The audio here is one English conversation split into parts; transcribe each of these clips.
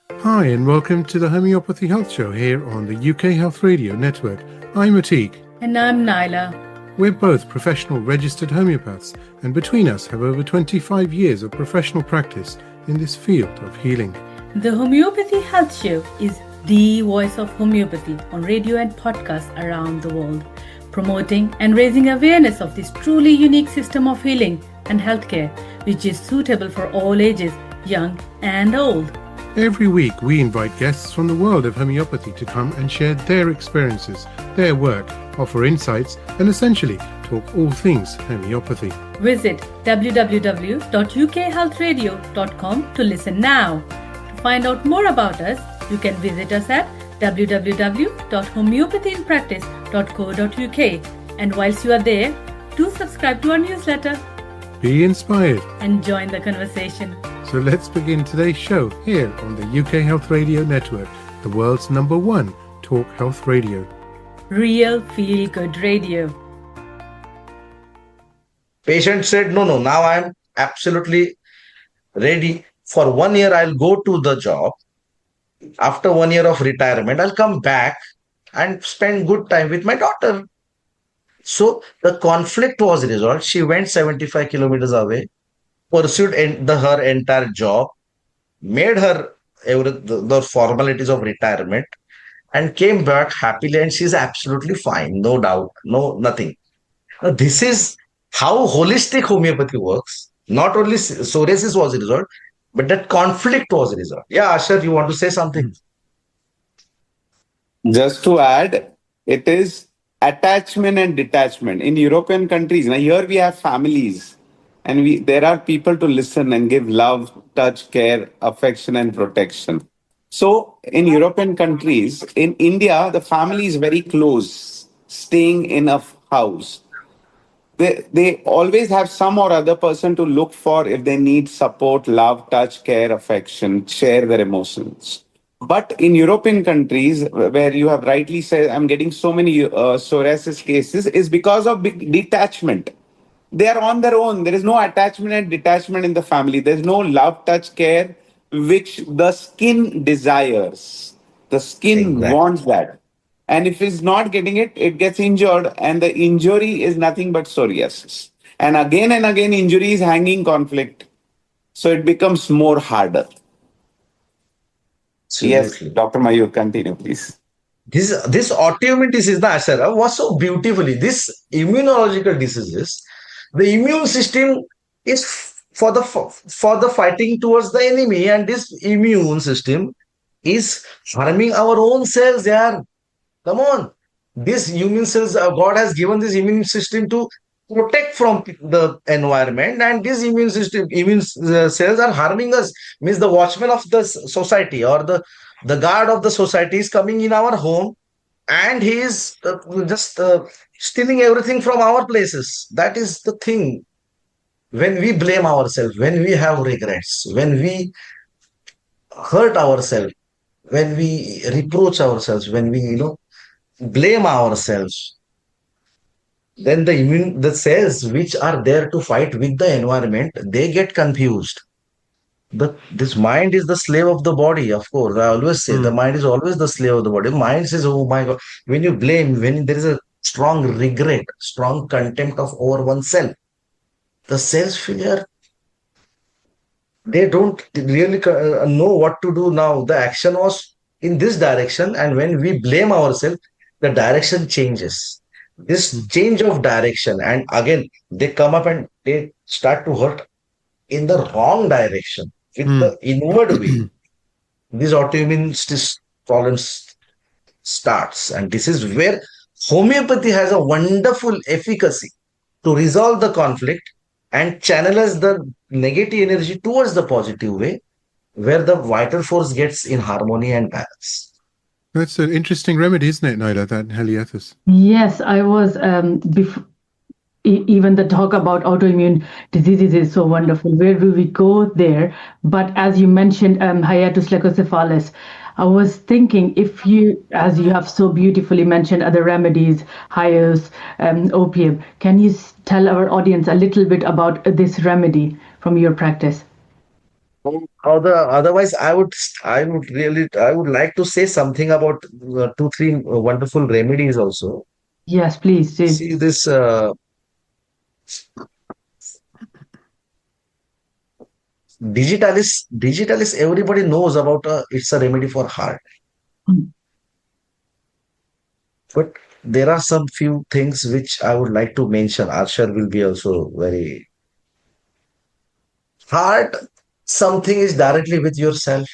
Hi, and welcome to the Homeopathy Health Show here on the UK Health Radio Network. I'm Atik. And I'm Naila. We're both professional registered homeopaths, and between us have over 25 years of professional practice in this field of healing. The Homeopathy Health Show is the voice of homeopathy on radio and podcasts around the world, promoting and raising awareness of this truly unique system of healing and healthcare, which is suitable for all ages, young and old. Every week, we invite guests from the world of homeopathy to come and share their experiences, their work, offer insights, and essentially talk all things homeopathy. Visit www.ukhealthradio.com to listen now. To find out more about us, you can visit us at www.homeopathyinpractice.co.uk. And whilst you are there, do subscribe to our newsletter. Be inspired and join the conversation. So let's begin today's show here on the UK Health Radio Network, the world's #1 talk health radio. Real feel-good radio. Patient said, no, now I am absolutely ready. For 1 year, I'll go to the job. After 1 year of retirement, I'll come back and spend good time with my daughter. So the conflict was resolved. She went 75 kilometers away, pursued her entire job, made her the formalities of retirement, and came back happily. And she's absolutely fine, no doubt, nothing. Now, this is how holistic homeopathy works. Not only psoriasis was resolved, but that conflict was resolved. Yeah, Asher, you want to say something? Just to add, it is attachment and detachment. In European countries, now here we have families, and there are people to listen and give love, touch, care, affection, and protection. So in European countries, in India, the family is very close, staying in a house. They always have some or other person to look for if they need support, love, touch, care, affection, share their emotions. But in European countries, where you have rightly said, I'm getting so many psoriasis cases, is because of big detachment. They are on their own. There is no attachment and detachment in the family. There's no love, touch, care, which the skin desires. The skin wants that. And if it's not getting it, it gets injured. And the injury is nothing but psoriasis. And again, injury is hanging conflict. So it becomes more harder. Yes, Dr. Mayur, continue, please. This autoimmune disease, Ashara, was so beautifully. This immunological diseases, the immune system is for the fighting towards the enemy, and this immune system is harming our own cells. Yeah, come on. This immune cells, God has given this immune system to protect from the environment, and this immune cells are harming us. Means the watchman of the society or the guard of the society is coming in our home, and he is just stealing everything from our places. That is the thing. When we blame ourselves, when we have regrets, when we hurt ourselves, when we reproach ourselves, when we blame ourselves, then the cells which are there to fight with the environment, they get confused. This mind is the slave of the body. Of course, I always say the mind is always the slave of the body. Mind says, oh my God, when you blame, when there is a strong regret, strong contempt over oneself, the cells feel they don't really know what to do now. The action was in this direction, and when we blame ourselves, the direction changes. This change of direction, and again they come up and they start to hurt in the wrong direction with the inward way. This autoimmune problems starts, and this is where homeopathy has a wonderful efficacy to resolve the conflict and channelize the negative energy towards the positive way, where the vital force gets in harmony and balance. That's an interesting remedy, isn't it, Naila, that Heliathus? Yes, I was, even the talk about autoimmune diseases is so wonderful. Where do we go there? But as you mentioned, hiatus leukocephalus, I was thinking if you, as you have so beautifully mentioned other remedies, hiatus, opium, can you tell our audience a little bit about this remedy from your practice? Otherwise, I would like to say something about two, three wonderful remedies also. Yes, please do. See this digitalis. Everybody knows about. It's a remedy for heart, Mm. but there are some few things which I would like to mention. Arshad will be also very heart. Something is directly with yourself.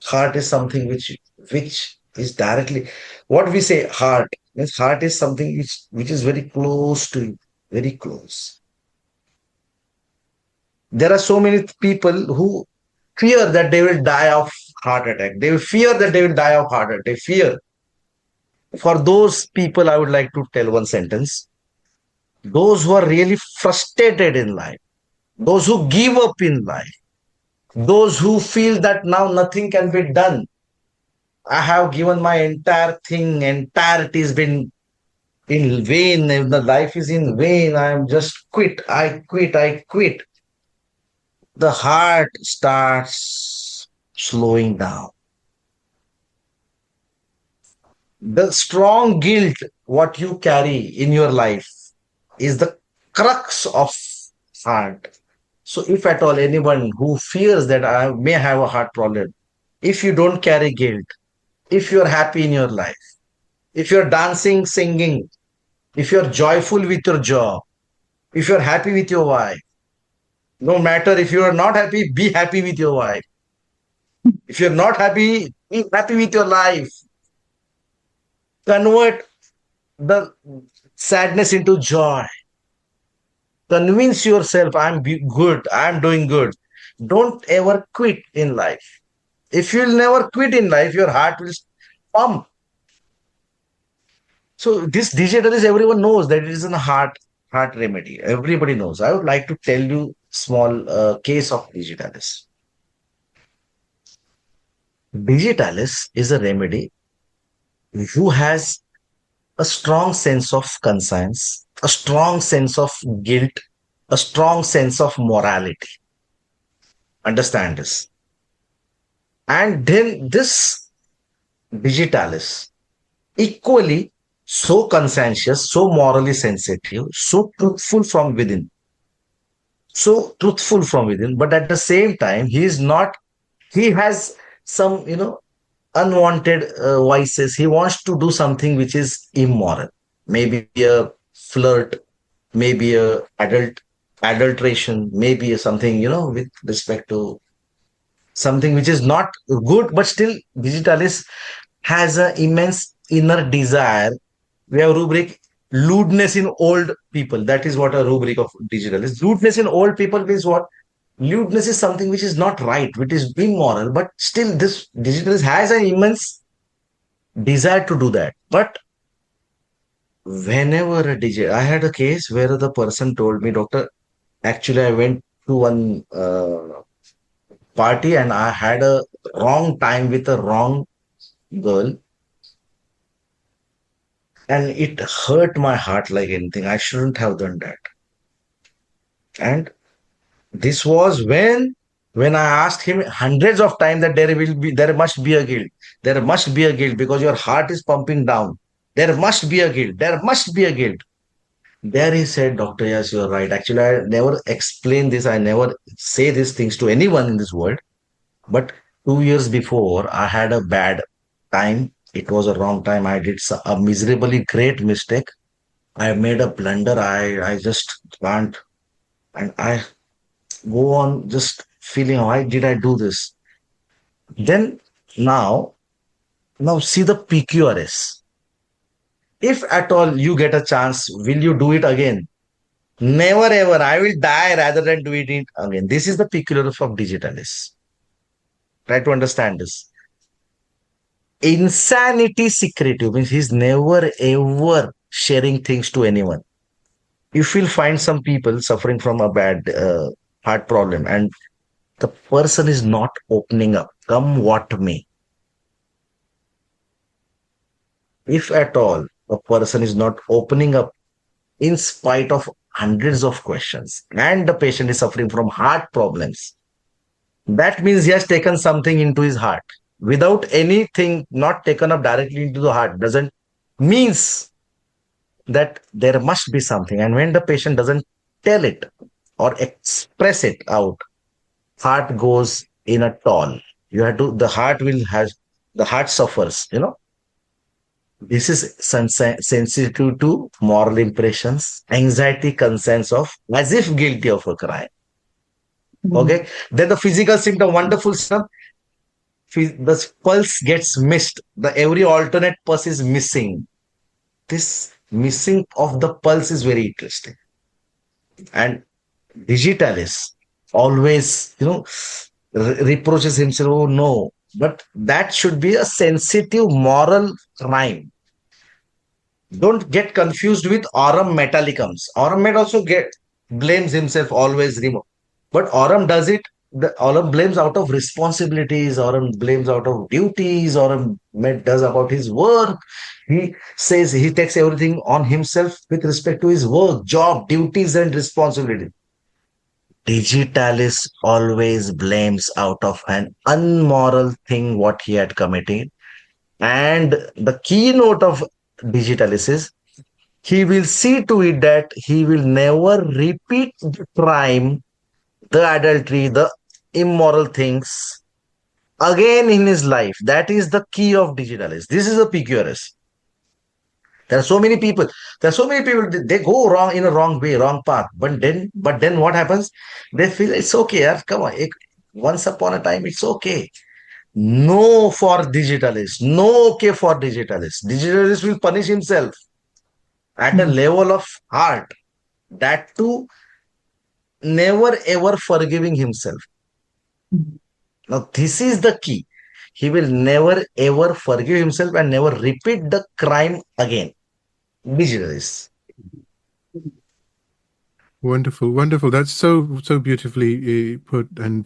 Heart is something which is directly what we say. Heart means heart is something which is very close to you, very close. There are so many people who fear that they will die of heart attack. They will fear that they will die of heart attack. They fear. For those people, I would like to tell one sentence. Those who are really frustrated in life, those who give up in life, those who feel that now nothing can be done. I have given my entire thing, entirety has been in vain. The life is in vain. I am just quit. I quit. I quit. The heart starts slowing down. The strong guilt what you carry in your life is the crux of heart. So if at all anyone who fears that I may have a heart problem, if you don't carry guilt, if you're happy in your life, if you're dancing, singing, if you're joyful with your job, if you're happy with your wife, no matter if you are not happy, be happy with your wife. If you're not happy, be happy with your life. Convert the sadness into joy. Convince yourself, good, I'm doing good. Don't ever quit in life. If you'll never quit in life, your heart will pump. So this digital is everyone knows that it is a heart remedy. Everybody knows. I would like to tell you small case of digitalis. Digitalis is a remedy who has a strong sense of conscience, a strong sense of guilt, a strong sense of morality. Understand this. And then this digitalis, equally so conscientious, so morally sensitive, so truthful from within. So truthful from within, but at the same time, he is not, he has some, unwanted vices. He wants to do something which is immoral, maybe a flirt, maybe a adulteration, maybe a something, with respect to something which is not good, but still digitalis has an immense inner desire. We have rubric lewdness in old people. That is what a rubric of digital is. Lewdness in old people means what? Lewdness is something which is not right, which is immoral, but still this digital has an immense desire to do that. But whenever a DJ, I had a case where the person told me, Doctor, actually I went to one party and I had a wrong time with a wrong girl, and it hurt my heart like anything. I shouldn't have done that. And this was when I asked him hundreds of times that there must be a guilt. There must be a guilt because your heart is pumping down. There must be a guilt. There must be a guilt. There he said, Doctor, yes, you're right. Actually, I never explain this. I never say these things to anyone in this world. But 2 years before, I had a bad time. It was a wrong time. I did a miserably great mistake. I made a blunder. I just can't. And I go on just feeling, why did I do this? Then now, now see the PQRS. If at all you get a chance, will you do it again? Never ever. I will die rather than do it again. This is the PQRS of digitalis. Try to understand this. Insanity secretive means he's never ever sharing things to anyone. If you'll find some people suffering from a bad heart problem and the person is not opening up, come what may. If at all a person is not opening up in spite of hundreds of questions and the patient is suffering from heart problems, that means he has taken something into his heart. Without anything not taken up directly into the heart doesn't means that there must be something. And when the patient doesn't tell it or express it out, heart goes in a toll. You have to, the heart suffers, This is sensitive to moral impressions, anxiety, concerns of as if guilty of a crime. Okay. Then the physical symptom, wonderful symptom, the pulse gets missed. The every alternate pulse is missing. This missing of the pulse is very interesting. And Digitalis always, reproaches himself, oh no, but that should be a sensitive moral crime. Don't get confused with aurum metallicums. Aurum met also blames himself always. But aurum does it. The aurum blames out of responsibilities. Aurum blames out of duties. Aurum met does about his work. He says he takes everything on himself with respect to his work, job, duties, and responsibility. Digitalis always blames out of an unmoral thing what he had committed. And the keynote of Digitalis is he will see to it that he will never repeat the crime, the adultery, the immoral things again in his life. That is the key of Digitalis. This is a PQRS. There are so many people. They go wrong in a wrong way, wrong path. But then what happens? They feel it's okay. Yaar, come on. Once upon a time, it's okay. No for Digitalis. No okay for Digitalis. Digitalis will punish himself at a level of heart. That too, never ever forgiving himself. Now, this is the key. He will never ever forgive himself and never repeat the crime again. Digitalis. Wonderful, wonderful. That's so beautifully put. And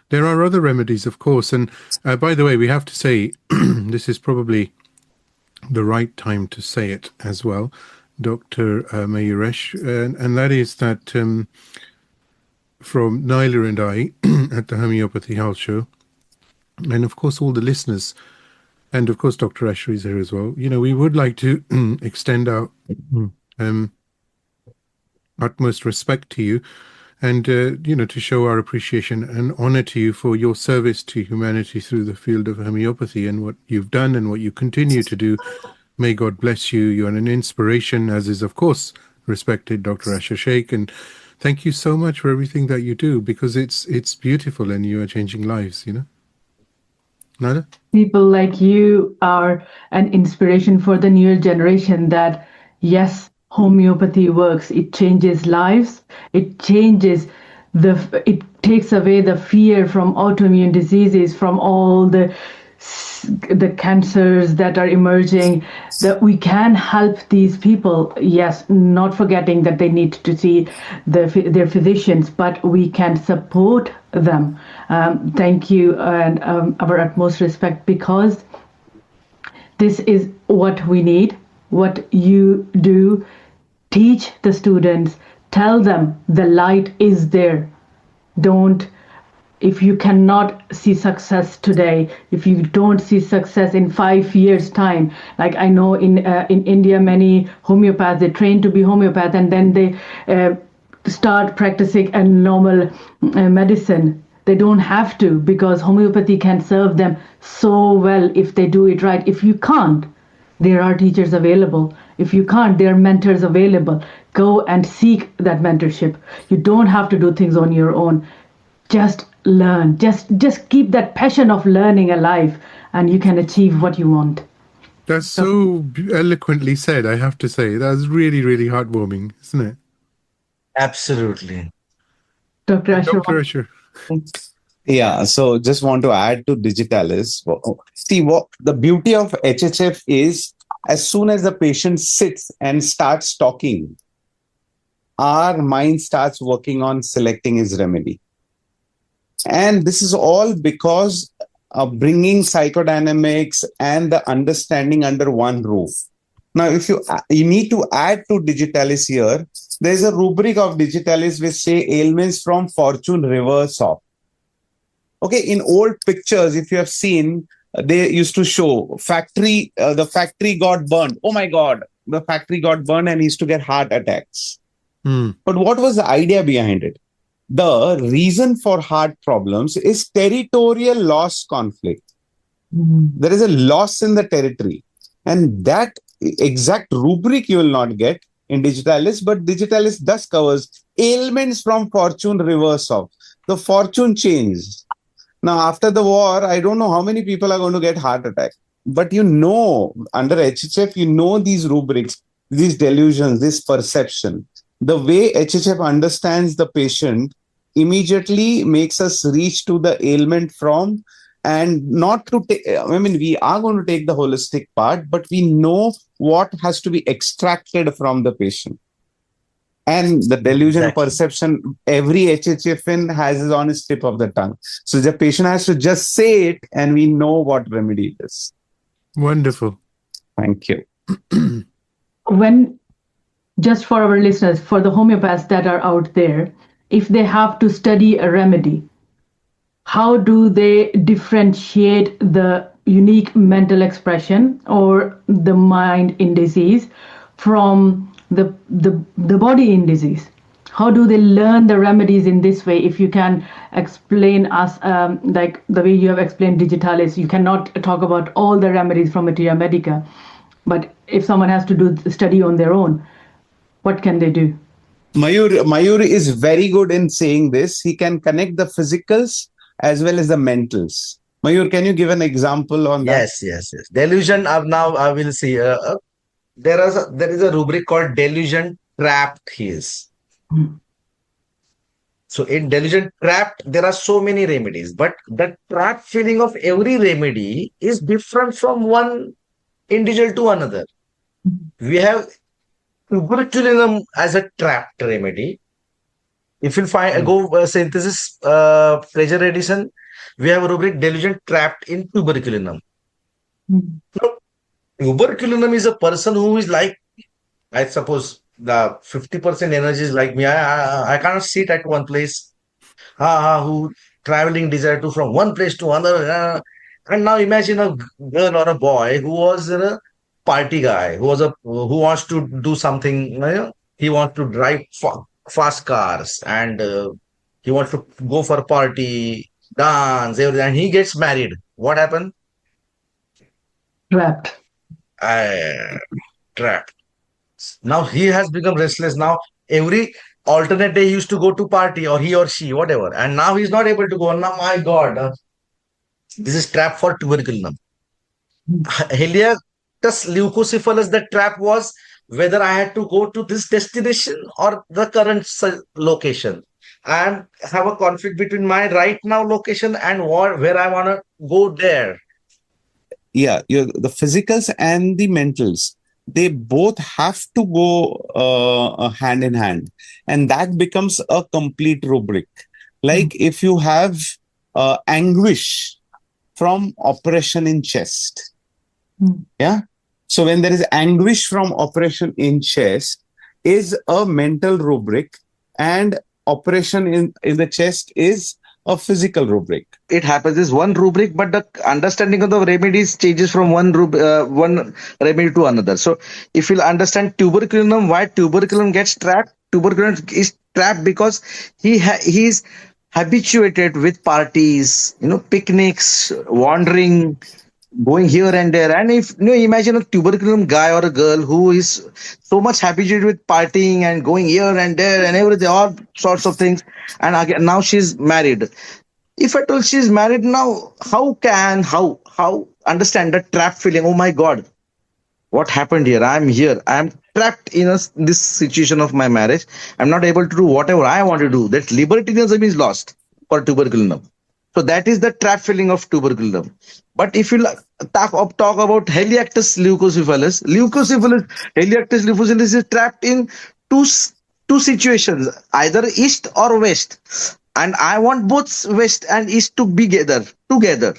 there are other remedies, of course. And by the way, we have to say this is probably the right time to say it as well, Dr. Mayuresh, and that is that from Nyla and I at the Homeopathy Health Show, and of course all the listeners, and of course Dr. Asher is here as well. We would like to extend our utmost respect to you, and to show our appreciation and honor to you for your service to humanity through the field of homeopathy and what you've done and what you continue to do. May God bless you. You're an inspiration, as is of course respected Dr. Asher Sheikh, and thank you so much for everything that you do, because it's beautiful and you are changing lives. Nada? People like you are an inspiration for the newer generation that yes, homeopathy works. It changes lives. It takes away the fear from autoimmune diseases, from all the cancers that are emerging, that we can help these people. Yes, not forgetting that they need to see their physicians, but we can support them. Thank you, and our utmost respect, because this is what we need, what you do. Teach the students, tell them the light is there. If you cannot see success today, if you don't see success in 5 years' time, like I know in India, many homeopaths, they train to be homeopath and then they start practicing a normal medicine. They don't have to, because homeopathy can serve them so well if they do it right. If you can't, there are teachers available. If you can't, there are mentors available. Go and seek that mentorship. You don't have to do things on your own. Just learn. Just keep that passion of learning alive, and you can achieve what you want. That's so eloquently said, I have to say. That's really, really heartwarming, isn't it? Absolutely. Dr. Asher. Dr. Asher. Yeah, so just want to add to Digitalis. See, what the beauty of HHF is, as soon as the patient sits and starts talking, our mind starts working on selecting his remedy. And this is all because of bringing psychodynamics and the understanding under one roof. Now, if you need to add to Digitalis here, there's a rubric of Digitalis which say ailments from fortune reverse off. Okay, in old pictures, if you have seen, they used to show the factory got burned. Oh my God, the factory got burned and he used to get heart attacks. But what was the idea behind it? The reason for heart problems is territorial loss conflict. There is a loss in the territory. And that exact rubric you will not get in Digitalis, but Digitalis thus covers ailments from fortune reverse of. The fortune changed. Now, after the war, I don't know how many people are going to get heart attack. But under HHF, these rubrics, these delusions, this perception. The way HHF understands the patient immediately makes us reach to the ailment from, and not to take, we are going to take the holistic part, but we know what has to be extracted from the patient. And the delusion perception, every HHFN has it on his tip of the tongue. So the patient has to just say it and we know what remedy it is. Wonderful. Thank you. Just for our listeners, for the homeopaths that are out there, if they have to study a remedy, how do they differentiate the unique mental expression or the mind in disease from the body in disease? How do they learn the remedies in this way? If you can explain us, like the way you have explained Digitalis, you cannot talk about all the remedies from Materia Medica, but if someone has to do the study on their own, what can they do? Mayur is very good in saying this. He can connect the physicals as well as the mentals. Mayur, can you give an example on that? Yes. Delusion. Now I will see. There is a rubric called delusion trapped. So in delusion trapped, there are so many remedies, but the trapped feeling of every remedy is different from one individual to another. We have tuberculinum as a trapped remedy. If you go synthesis pressure edition, we have a rubric delusion trapped in tuberculinum. So, tuberculinum is a person who is like, I suppose the 50% energy is like me. I cannot sit at one place. Who traveling desire to from one place to another. And now imagine a girl or a boy who was a party guy, who wants to do something. He wants to drive fast cars and he wants to go for a party, dance, everything. And he gets married. What happened? Trapped. Now he has become restless. Now every alternate day he used to go to party, or he or she, whatever. And now he's not able to go. Now, my God, this is trap for tuberculinum. Heliactis leucocephalus, the trap was whether I had to go to this destination or the current location, and have a conflict between my right now location and where I want to go there. Yeah, the physicals and the mentals, they both have to go hand in hand, and that becomes a complete rubric. Like if you have anguish from oppression in chest, yeah. So when there is anguish from oppression in chest is a mental rubric, and oppression in the chest is a physical rubric. It happens is one rubric, but the understanding of the remedies changes from one remedy to another. So if you'll understand tuberculinum, why tuberculum gets trapped? Tuberculum is trapped because he's habituated with parties, picnics, wandering, going here and there. And if imagine a tuberculum guy or a girl who is so much habituated with partying and going here and there and everything, all sorts of things, and again now she's married. If at all she's married now, how understand the trap feeling? Oh my God, what happened here? I'm here. I'm trapped in this situation of my marriage. I'm not able to do whatever I want to do. That libertarianism is lost for tuberculinum. So that is the trap feeling of tuberculinum. But if you talk about Heliactis leucocephalus, Heliactis leucocephalus is trapped in two situations, either east or west. And I want both west and east to be together.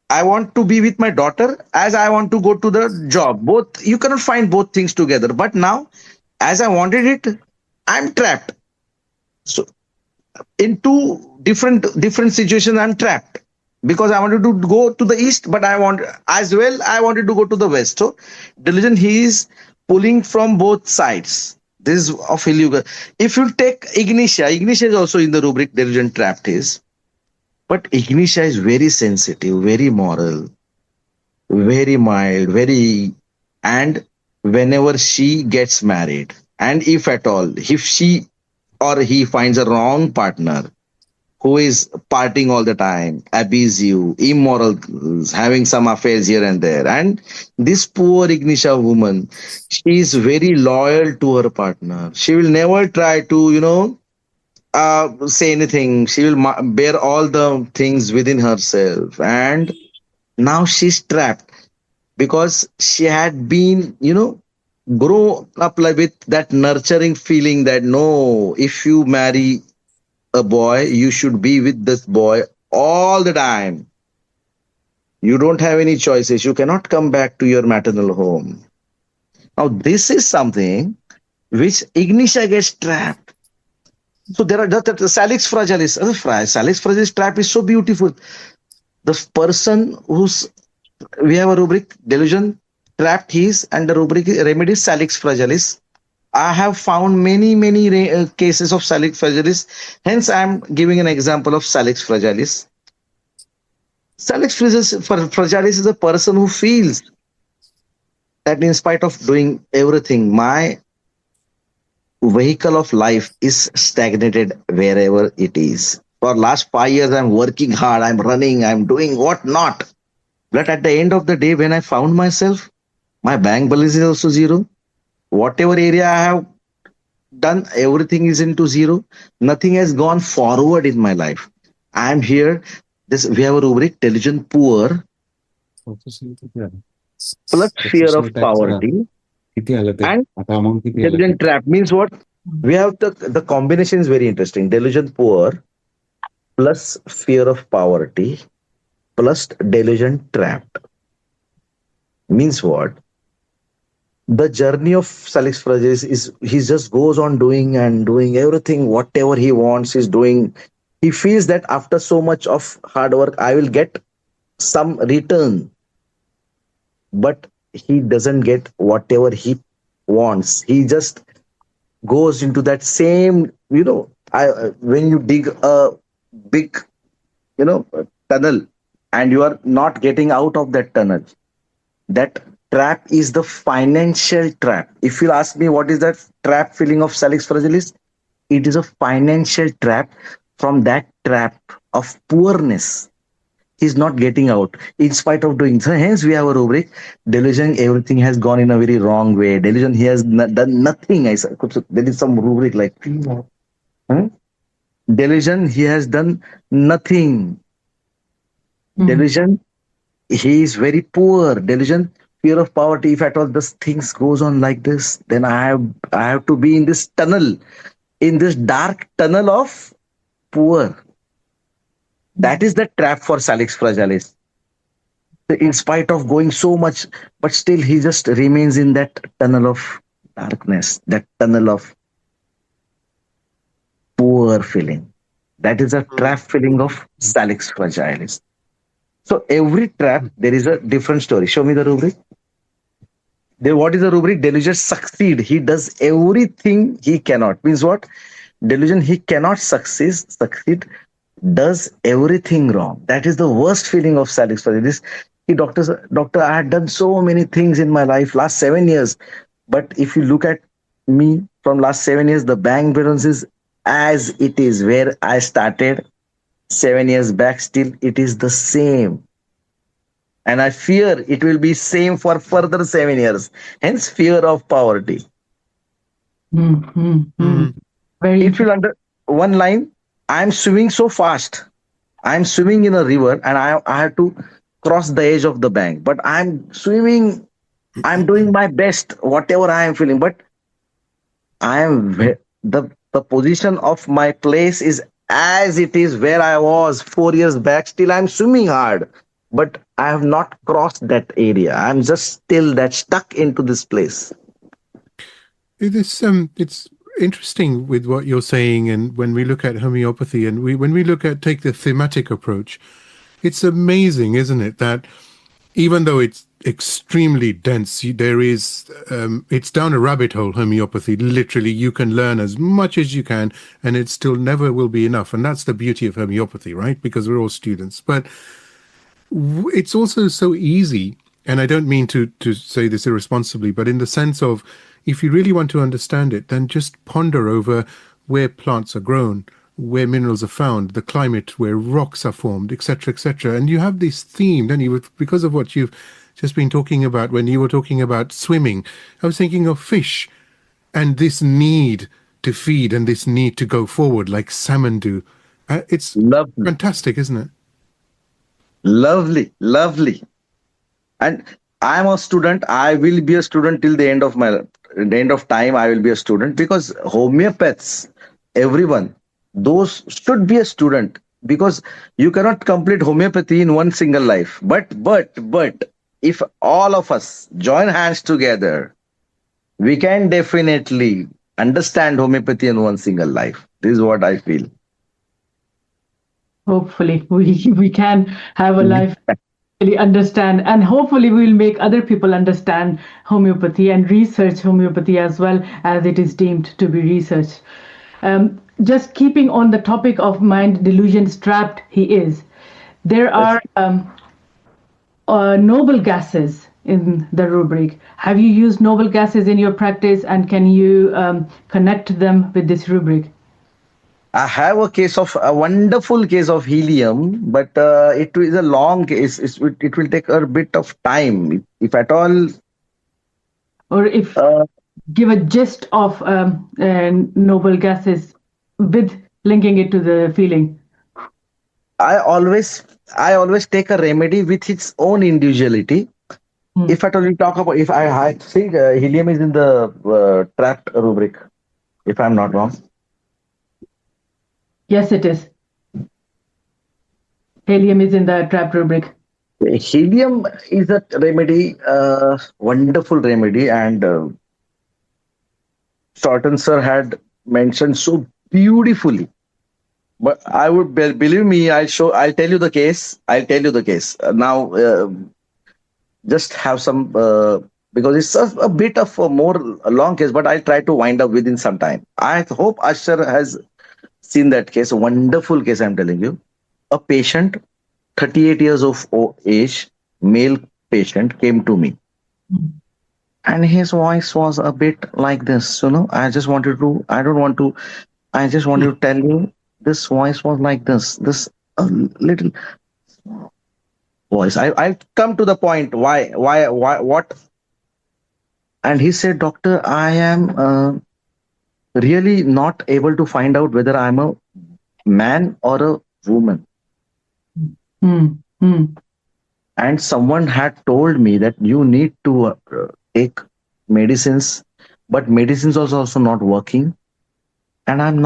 I want to be with my daughter as I want to go to the job. Both, you cannot find both things together. But now, as I wanted it, I'm trapped. So in two different situations I'm trapped, because I wanted to go to the east, but I wanted to go to the west. So delusion, he is pulling from both sides. This is of illegal. If you take Ignitia is also in the rubric delusion trapped is, but Ignitia is very sensitive, very moral, very mild, very, and whenever she gets married, and if at all, if she or he finds a wrong partner who is partying all the time, abusive, immoral, having some affairs here and there, and this poor Ignitia woman, she is very loyal to her partner. She will never try to, say anything. She will bear all the things within herself, and now she's trapped because she had been, grown up like with that nurturing feeling that no, if you marry a boy, you should be with this boy all the time. You don't have any choices. You cannot come back to your maternal home. Now, this is something which Ignitia gets trapped. So there are the Salix fragilis. Salix fragilis trap is so beautiful. The person we have a rubric delusion trapped is, and the rubric remedy is Salix fragilis. I have found many cases of Salix fragilis. Hence, I am giving an example of Salix fragilis. Salix fragilis is a person who feels that in spite of doing everything, my vehicle of life is stagnated wherever it is. For last 5 years, I'm working hard, I'm running, I'm doing what not. But at the end of the day, when I found myself, my bank balance is also zero. Whatever area I have done, everything is into zero. Nothing has gone forward in my life. I am here. We have a rubric, delusion poor plus fear of poverty, and delusion trap means what? We have the combination is very interesting. Delusion poor plus fear of poverty plus delusion trapped means what? The journey of Salix fragilis is he just goes on doing and doing everything, whatever he wants, he's doing. He feels that after so much of hard work, I will get some return. But he doesn't get whatever he wants. He just goes into that same, when you dig a big, tunnel and you are not getting out of that tunnel, that trap is the financial trap. If you ask me what is that trap feeling of Salix fragilis, it is a financial trap. From that trap of poorness, he's not getting out in spite of doing so. Hence, we have a rubric: delusion. Everything has gone in a very wrong way. Delusion. He has done nothing. There is some rubric like delusion. He has done nothing. Delusion. He is very poor. Delusion. Fear of poverty. If at all this things goes on like this, then I have to be in this tunnel, in this dark tunnel of poor. That is the trap for Salix fragilis. In spite of going so much, but still he just remains in that tunnel of darkness, that tunnel of poor feeling. That is a trap feeling of Salix fragilis. So every trap, there is a different story. Show me the rubric. What is the rubric? Delusion succeed. He does everything he cannot. Means what? Delusion, he cannot succeed, does everything wrong. That is the worst feeling of Salix fragilis. Doctor, I had done so many things in my life last 7 years. But if you look at me from last 7 years, the bank balance is as it is where I started 7 years back. Still, it is the same. And I fear it will be same for further 7 years. Hence, fear of poverty. If you under one line, I'm swimming so fast. I'm swimming in a river and I have to cross the edge of the bank. But I'm swimming. I'm doing my best, whatever I am feeling. But I am the position of my place is as it is where I was 4 years back. Still, I'm swimming hard. But I have not crossed that area. I'm just still stuck into this place. It's interesting with what you're saying, and when we look at homeopathy, and when we look at take the thematic approach, it's amazing, isn't it, that even though it's extremely dense, there is it's down a rabbit hole. Homeopathy, literally, you can learn as much as you can, and it still never will be enough. And that's the beauty of homeopathy, right? Because we're all students, but it's also so easy. And I don't mean to say this irresponsibly, but in the sense of, if you really want to understand it, then just ponder over where plants are grown, where minerals are found, the climate, where rocks are formed, etc., etc. And you have this theme, don't you? Because of what you've just been talking about when you were talking about swimming, I was thinking of fish and this need to feed and this need to go forward like salmon do. It's Lovely, fantastic, isn't it? lovely, lovely. And I'm a student. I will be a student till the end of the end of time. I will be a student because homeopaths, everyone, those should be a student, because you cannot complete homeopathy in one single life. But if all of us join hands together, we can definitely understand homeopathy in one single life. This is what I feel. Hopefully, we can have a life really understand, and hopefully we'll make other people understand homeopathy and research homeopathy as well as it is deemed to be research. Just keeping on the topic of mind delusions trapped he is, there are noble gases in the rubric. Have you used noble gases in your practice, and can you connect them with this rubric? I have a wonderful case of helium, but it is a long case. It will take a bit of time, if at all. Or if give a gist of noble gases with linking it to the feeling. I always take a remedy with its own individuality. If at all we talk about, if I think helium is in the trapped rubric, if I'm not wrong. Yes, it is. Helium is in the trap rubric. Helium is a remedy, wonderful remedy, and Stoughton sir had mentioned so beautifully. But I would believe me. I'll tell you the case. I'll tell you the case now. Just have some because it's a bit of a long case, but I'll try to wind up within some time. I hope Asher has seen that case. A wonderful case, I'm telling you. A patient, 38 years of age, male patient, came to me. And his voice was a bit like this, I just wanted to tell you, this voice was like this little voice. I come to the point. Why, what? And he said, Doctor, I am really not able to find out whether I'm a man or a woman. And someone had told me that you need to take medicines, but medicines also not working. And I'm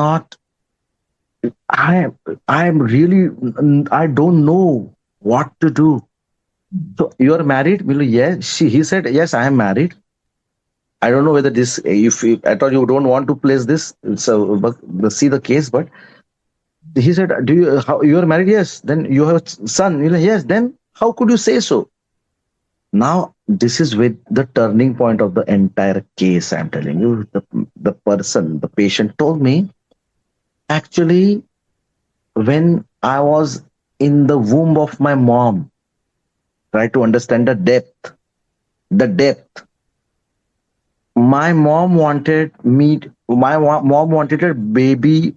really, I don't know what to do. So you are married? Yes. He said, yes, I am married. I don't know whether this, if at all you don't want to place this, so see the case, but he said, you are married? Yes. Then you have a son? Yes. Then how could you say so? Now, this is with the turning point of the entire case. I'm telling you, the person, the patient told me, actually, when I was in the womb of my mom, try to understand the depth. My mom wanted a baby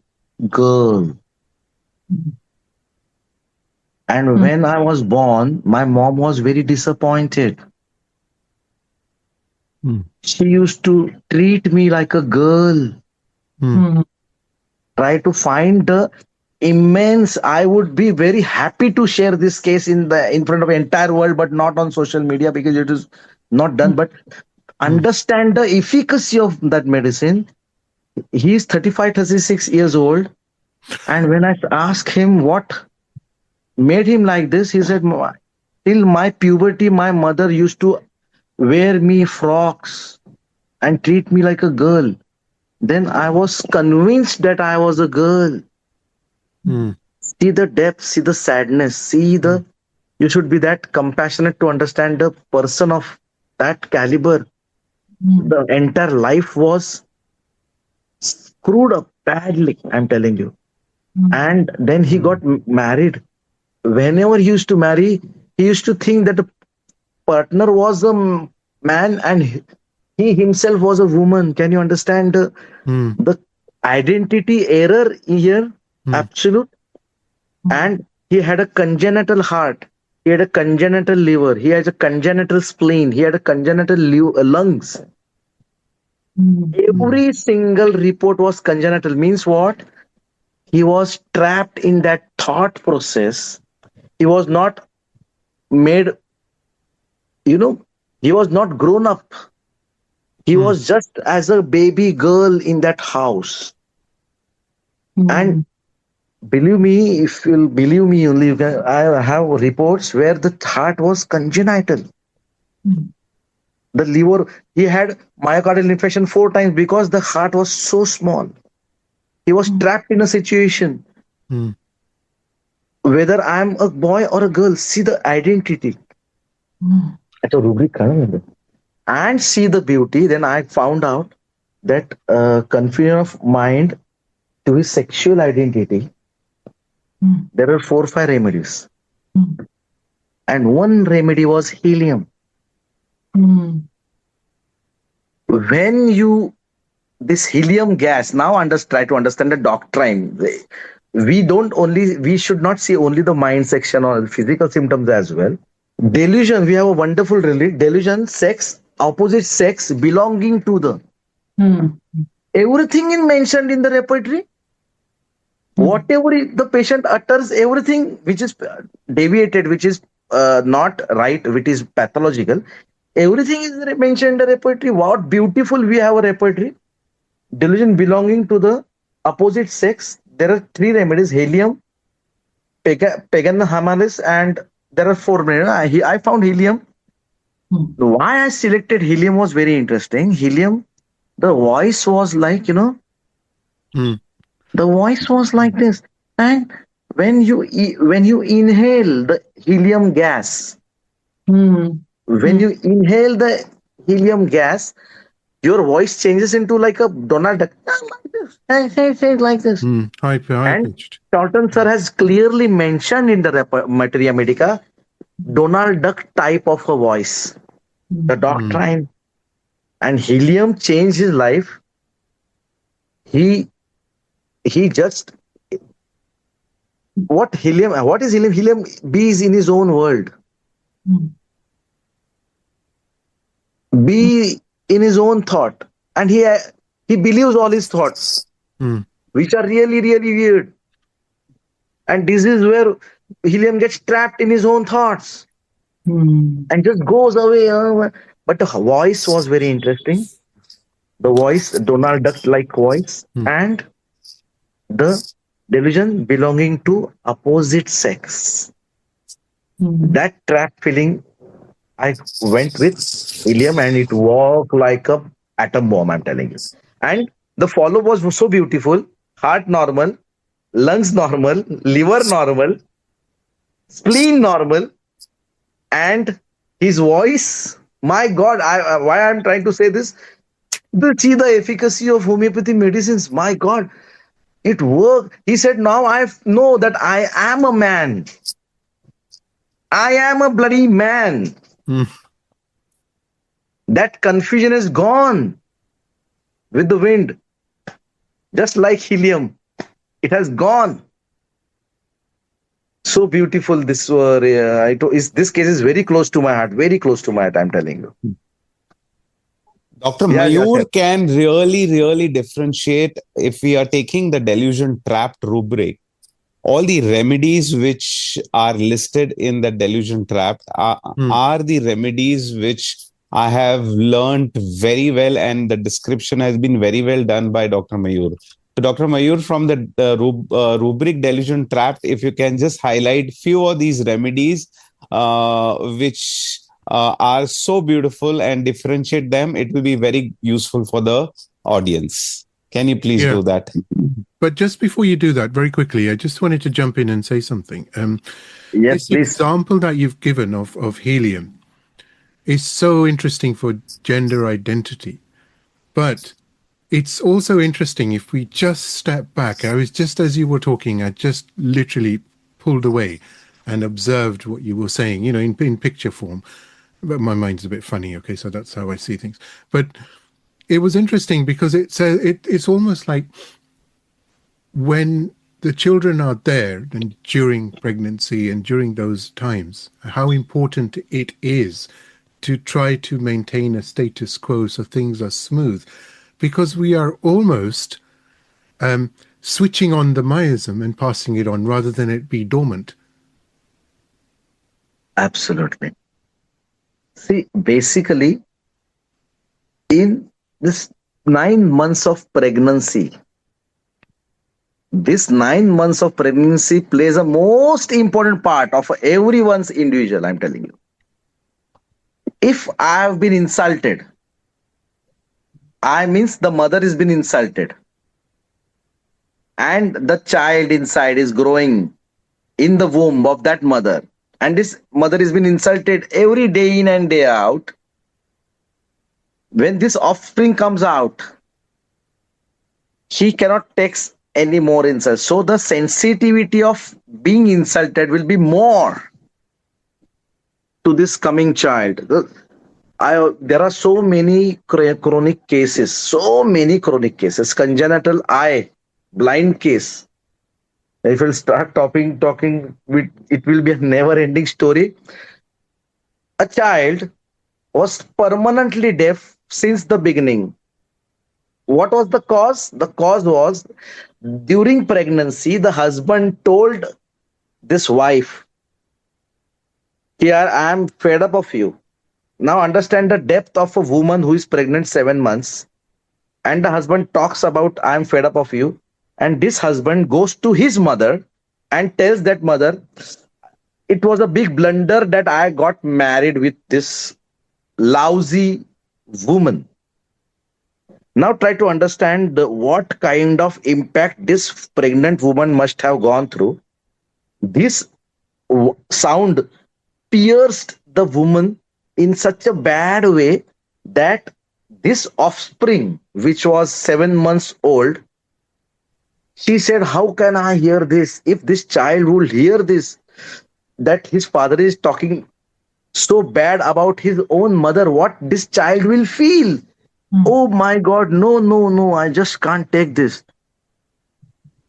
girl. And when I was born, my mom was very disappointed. She used to treat me like a girl. Try to find the immense. I would be very happy to share this case in front of the entire world, but not on social media because it is not done. But understand the efficacy of that medicine. He is 35, 36 years old. And when I asked him what made him like this, he said, till my puberty, my mother used to wear me frocks and treat me like a girl. Then I was convinced that I was a girl. Mm. See the depth, see the sadness, see the. You should be that compassionate to understand the person of that caliber. The entire life was screwed up badly, I'm telling you. And then he got married. Whenever he used to marry, he used to think that the partner was a man and he himself was a woman. Can you understand the identity error here? Absolute. And he had a congenital heart. He had a congenital liver. He has a congenital spleen. He had a congenital lungs. Every single report was congenital. Means what? He was trapped in that thought process. He was not made, he was not grown up. He was just as a baby girl in that house. And believe me, if you'll believe me, only I have reports where the heart was congenital. The liver, he had myocardial infarction 4 times because the heart was so small. He was trapped in a situation. Whether I'm a boy or a girl, see the identity. And see the beauty. Then I found out that confusion of mind to his sexual identity. There are 4 or 5 remedies. And one remedy was helium. When you, this helium gas, now try to understand the doctrine. We should not see only the mind section or physical symptoms as well. Delusion, we have a wonderful delusion, sex, opposite sex belonging to the. Everything is mentioned in the repertory. Whatever the patient utters, everything which is deviated, which is not right, which is pathological, everything is mentioned in the repertory. What beautiful we have a repertory. Delusion belonging to the opposite sex. There are 3 remedies: helium, pagan hamalis, and there are 4 remedies. I found helium. Why I selected helium was very interesting. Helium, the voice was like, the voice was like this. And when you inhale the helium gas, when you inhale the helium gas, your voice changes into like a Donald Duck. Say like this. High And pitched. Charlton sir has clearly mentioned in the Materia Medica, Donald Duck type of a voice. The doctrine. And helium changed his life. He just, what is helium? Helium is in his own world. Be in his own thought, and he believes all his thoughts, which are really, really weird. And this is where helium gets trapped in his own thoughts and just goes away. But the voice was very interesting. The voice, Donald Duck-like voice, and the delusion belonging to opposite sex. That trap feeling, I went with helium, and it worked like a atom bomb, I'm telling you. And the follow was so beautiful. Heart normal, lungs normal, liver normal, spleen normal, and his voice, my God, why I'm trying to say this, see the efficacy of homeopathy medicines, my God, it worked. He said, now I know that I am a man. I am a bloody man. That confusion is gone with the wind. Just like helium, it has gone. So beautiful. This this case is very close to my heart. Very close to my heart, I'm telling you. Dr. Mayur can really differentiate if we are taking the delusion trapped rubric. All the remedies which are listed in the delusion trap are the remedies which I have learned very well, and the description has been very well done by Dr. Mayur. So Dr. Mayur, from the rubric delusion trap, if you can just highlight few of these remedies which are so beautiful and differentiate them, it will be very useful for the audience. Can you please Yeah. do that? But just before you do that, very quickly, I just wanted to jump in and say something. Yes, This please. example that you've given of helium is so interesting for gender identity. But it's also interesting if we just step back. I was just as you were talking, I just literally pulled away and observed what you were saying, in picture form. But my mind's a bit funny, okay, so that's how I see things. But it was interesting because it's almost like when the children are there and during pregnancy and during those times, how important it is to try to maintain a status quo so things are smooth, because we are almost switching on the miasm and passing it on rather than it be dormant. Absolutely. See, basically, in this 9 months of pregnancy, this 9 months of pregnancy plays a most important part of everyone's individual. I'm telling you. If I have been insulted, I means the mother has been insulted, and the child inside is growing in the womb of that mother, and this mother has been insulted every day in and day out. When this offspring comes out, she cannot take any more insult. So the sensitivity of being insulted will be more to this coming child. There are so many chronic cases, congenital eye, blind case. If we'll start talking, it will be a never-ending story. A child was permanently deaf since the beginning. What was the cause? The cause was during pregnancy, the husband told this wife, "Here, I am fed up of you." Now understand the depth of a woman who is pregnant 7 months, and the husband talks about, "I am fed up of you." And this husband goes to his mother and tells that mother, "It was a big blunder that I got married with this lousy woman." Now try to understand what kind of impact this pregnant woman must have gone through. This sound pierced the woman in such a bad way that this offspring, which was 7 months old, she said, "How can I hear this? If this child will hear this, that his father is talking so bad about his own mother, what this child will feel? Oh my God, no, no, no, I just can't take this."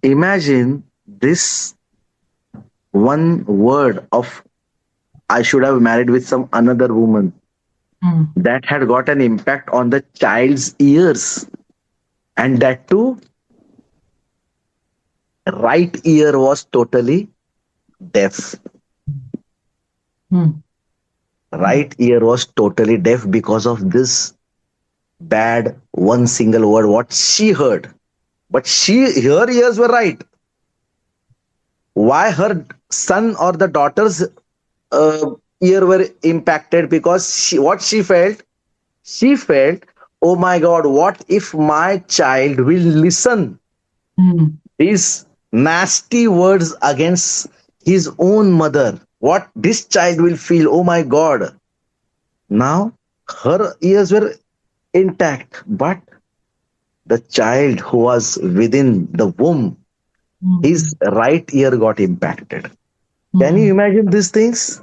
Imagine this one word of, "I should have married with some another woman," that had got an impact on the child's ears. And that too, right ear was totally deaf. Right ear was totally deaf because of this bad one single word what she heard. But her ears were right. Why her son or the daughter's ear were impacted? Because what she felt, "Oh my God, what if my child will listen these nasty words against his own mother? What this child will feel? Oh my God." Now her ears were intact, but the child who was within the womb, his right ear got impacted. Can you imagine these things?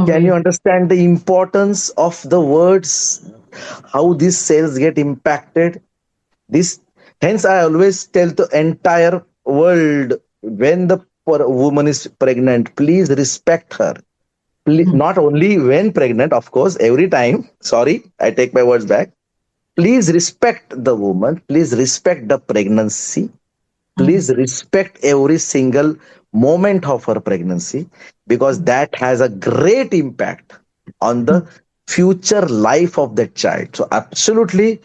Can you understand the importance of the words, how these cells get impacted? Hence I always tell the entire world, when the woman is pregnant, please respect her. Not only when pregnant, of course, every time. Sorry, I take my words back. Please respect the woman. Please respect the pregnancy. Please respect every single moment of her pregnancy, because that has a great impact on the future life of that child. So absolutely,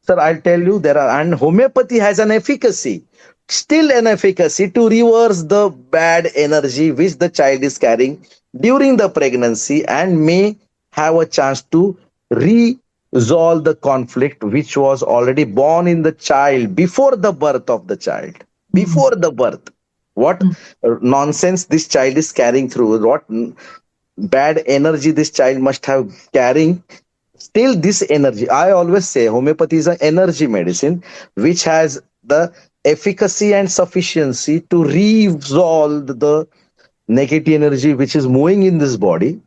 sir, I'll tell you, and homeopathy has an efficacy, still an efficacy to reverse the bad energy which the child is carrying during the pregnancy, and may have a chance to resolve the conflict which was already born in the child before the birth of the child. Before the birth. What nonsense this child is carrying through, what bad energy this child must have carrying. Still, this energy, I always say homeopathy is an energy medicine which has the efficacy and sufficiency to resolve the negative energy which is moving in this body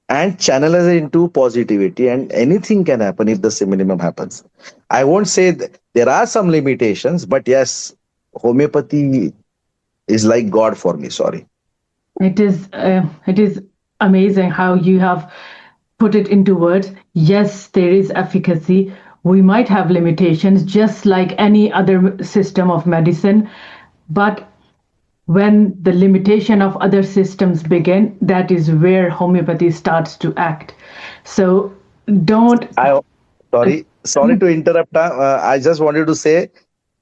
and channelize it into positivity, and anything can happen if the minimum happens. I won't say there are some limitations, but yes, homeopathy is like God for me. Sorry. It is amazing how you have put it into words. Yes, there is efficacy. We might have limitations, just like any other system of medicine, but when the limitation of other systems begin, that is where homeopathy starts to act. So don't. Sorry to interrupt. I just wanted to say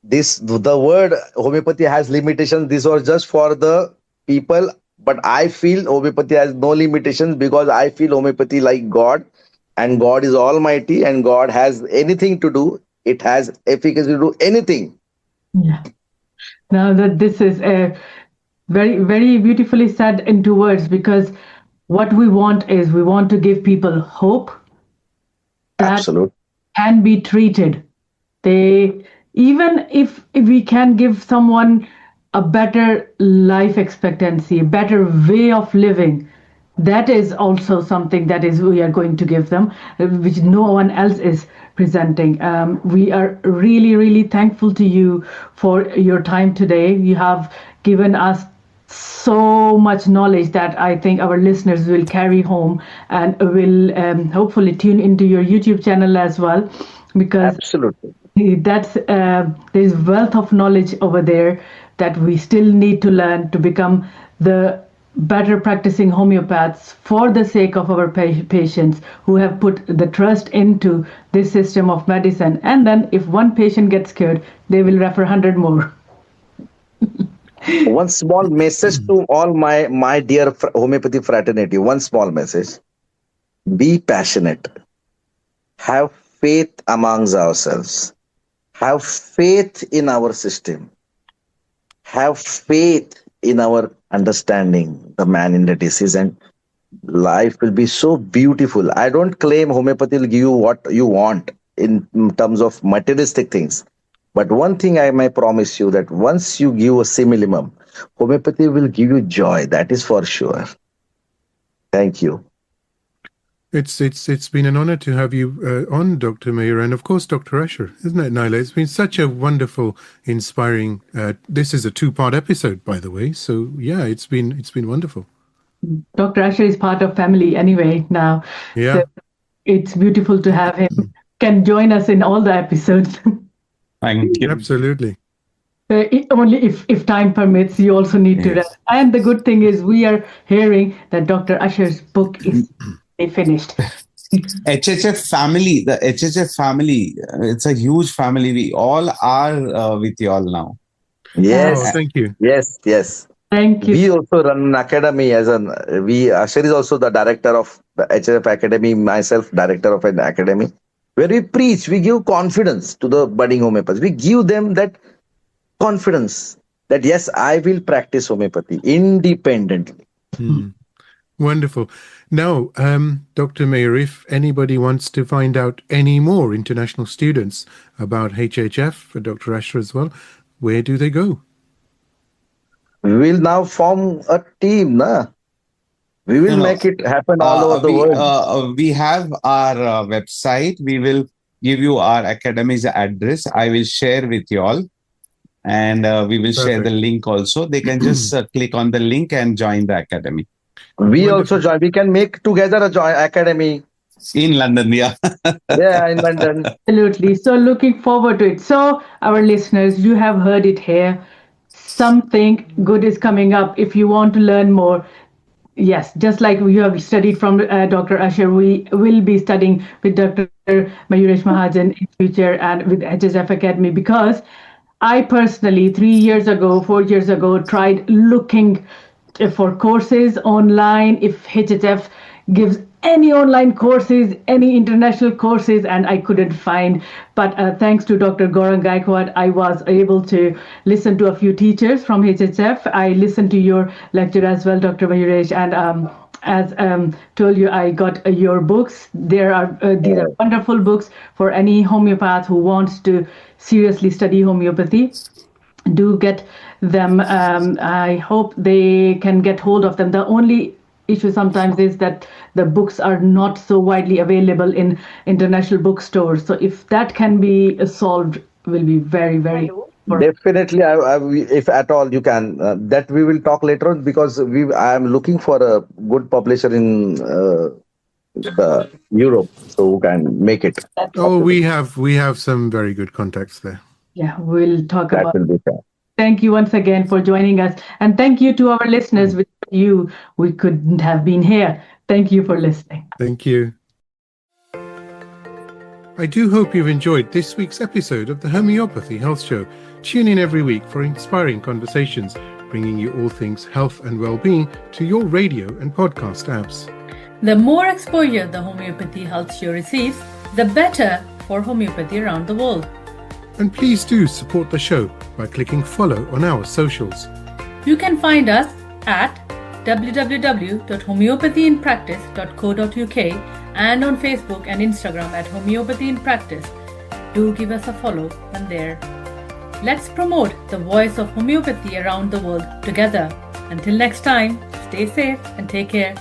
this: the word homeopathy has limitations. This was just for the people, but I feel homeopathy has no limitations because I feel homeopathy like God, and God is almighty, and God has anything to do. It has efficacy to do anything. Yeah. Now that this is a very, very beautifully said into words, because what we want is we want to give people hope that Absolutely. can be treated. They, even if we can give someone a better life expectancy, a better way of living, that is also something that is we are going to give them, which no one else is presenting. We are really, really thankful to you for your time today. You have given us so much knowledge that I think our listeners will carry home and will hopefully tune into your YouTube channel as well, because Absolutely. that's there's wealth of knowledge over there that we still need to learn to become the better practicing homeopaths for the sake of our patients who have put the trust into this system of medicine. And then if one patient gets cured, they will refer 100 more. One small message to all my dear homeopathy fraternity. One small message: be passionate, have faith amongst ourselves, have faith in our system, have faith in our understanding the man in the disease, and life will be so beautiful. I don't claim homeopathy will give you what you want in terms of materialistic things. But one thing I may promise you, that once you give a simillimum, homeopathy will give you joy. That is for sure. Thank you. It's been an honor to have you on, Dr. Mayer, and of course, Dr. Asher, isn't it, Naila? It's been such a wonderful, inspiring. This is a 2-part episode, by the way. So yeah, it's been wonderful. Dr. Asher is part of family anyway now. Yeah, so it's beautiful to have him. Can join us in all the episodes. Thank you. absolutely. Only if time permits, you also need to rest. And the good thing is we are hearing that Dr. Asher's book is finished. HHF family, the HHF family, it's a huge family. We all are with you all now. Yes. Oh, thank you. Yes. Thank you. We also run an academy Asher is also the director of the HHF Academy, myself, director of an academy, where we preach, we give confidence to the budding homeopaths. We give them that confidence that yes, I will practice homeopathy independently. Wonderful. Now, Dr. Mayer, if anybody wants to find out any more international students about HHF, for Dr. Asher as well, where do they go? We will now form a team, na? We will make it happen all over the world. We have our website. We will give you our academy's address. I will share with you all. And we will share the link also. They can just click on the link and join the academy. We also join. We can make together a joint academy. In London, yeah. Yeah, in London. Absolutely. So looking forward to it. So our listeners, you have heard it here. Something good is coming up. If you want to learn more, yes, just like we have studied from Dr. Asher, we will be studying with Dr. Mayuresh Mahajan in future and with HHF Academy, because I personally 4 years ago tried looking for courses online if HHF gives any online courses, any international courses, and I couldn't find. But thanks to Dr. Gaurang Gaikwad, I was able to listen to a few teachers from HHF. I listened to your lecture as well, Dr. Mayuresh, and as told you, I got your books. These are wonderful books for any homeopath who wants to seriously study homeopathy. Do get them. I hope they can get hold of them. The only issue sometimes is that the books are not so widely available in international bookstores. So if that can be solved, will be very, very definitely. If at all you can, that we will talk later on, because I am looking for a good publisher in Europe, so who can make it. Oh, we have some very good contacts there. Yeah, we'll talk That about will be fair. Thank you once again for joining us. And thank you to our listeners. With you, we couldn't have been here. Thank you for listening. Thank you. I do hope you've enjoyed this week's episode of the Homeopathy Health Show. Tune in every week for inspiring conversations, bringing you all things health and well-being to your radio and podcast apps. The more exposure the Homeopathy Health Show receives, the better for homeopathy around the world. And please do support the show by clicking follow on our socials. You can find us at www.homeopathyinpractice.co.uk and on Facebook and Instagram at Homeopathy in Practice. Do give us a follow when there. Let's promote the voice of homeopathy around the world together. Until next time, stay safe and take care.